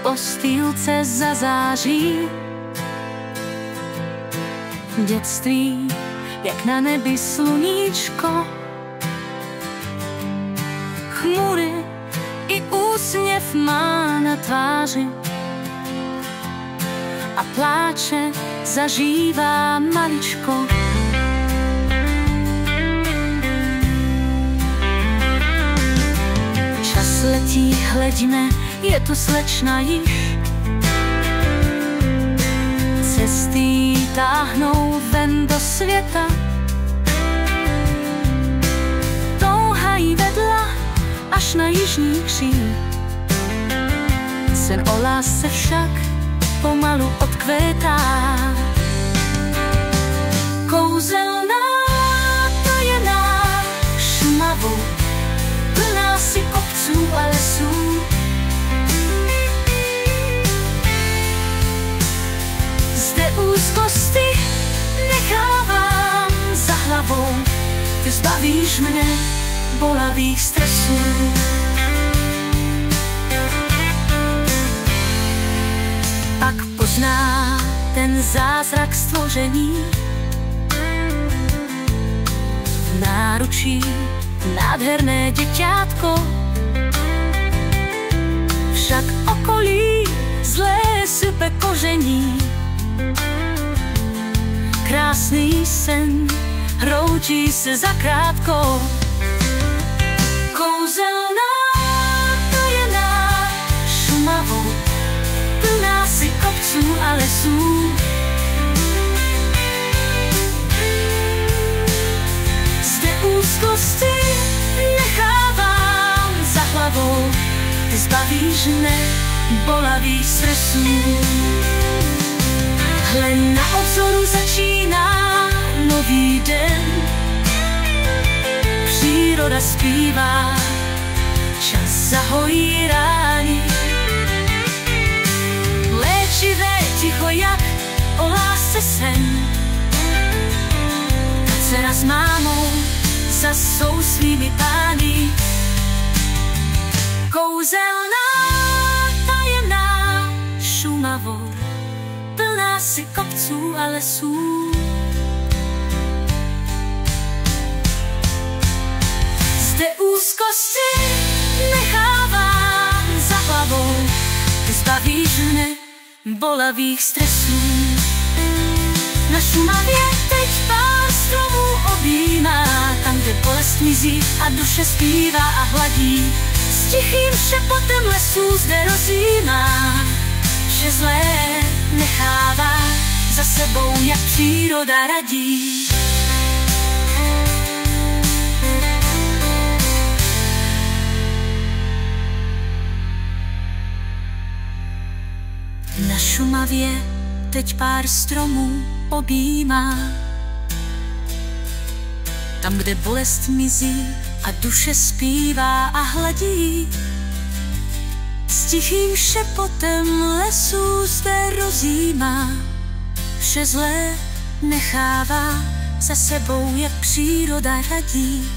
postýlce zazáří. Dětství, jak na nebi sluníčko, chmury i úsměv má na tváři a pláče zažívá maličko. Čas letí, hleďme, je tu slečna již. Cesty jí táhnou ven do světa. Touha jí vedla až na jižní kříž. Sen o lásce však pomalu odkvétá. Kouzelná, tajená Šumavou, plná si kopců a lesů. Zde úzkosti nechávám za hlavou, ty zbavíš mne bolavých stresů. Pak pozná ten zázrak stvoření, v náručí nádherné děťátko. Však okolí zlé sype koření. Krásný sen hroutí se zakrátko. Kouzelná, tajená Šumavou, plná si kopců a lesů. Zde úzkosti nechávám za hlavou, ty zbavíš mne bolavých stresů. Hle, na obzoru začíná nový den. Příroda zpívá, čas zahojí rány. Léčivé ticho jak o lásce sen. Ta dcera s mámou zas jsou svými pány. Kouzelná, tajemná Šumavou, plná si kopců a lesů. Zde úzkosti nechávám za hlavou, ty zbavíš mne bolavých stresů. Na Šumavě teď pár stromů objímá, tam, kde bolest mizí a duše zpívá a hladí. S tichým šepotem lesů zde rozjímá, že zlé nechává za sebou, jak příroda radí. Na Šumavě teď pár stromů objímá, tam, kde bolest mizí a duše zpívá a hladí. S tichým šepotem lesů zde rozjímá, vše zlé nechává za sebou, jak příroda radí.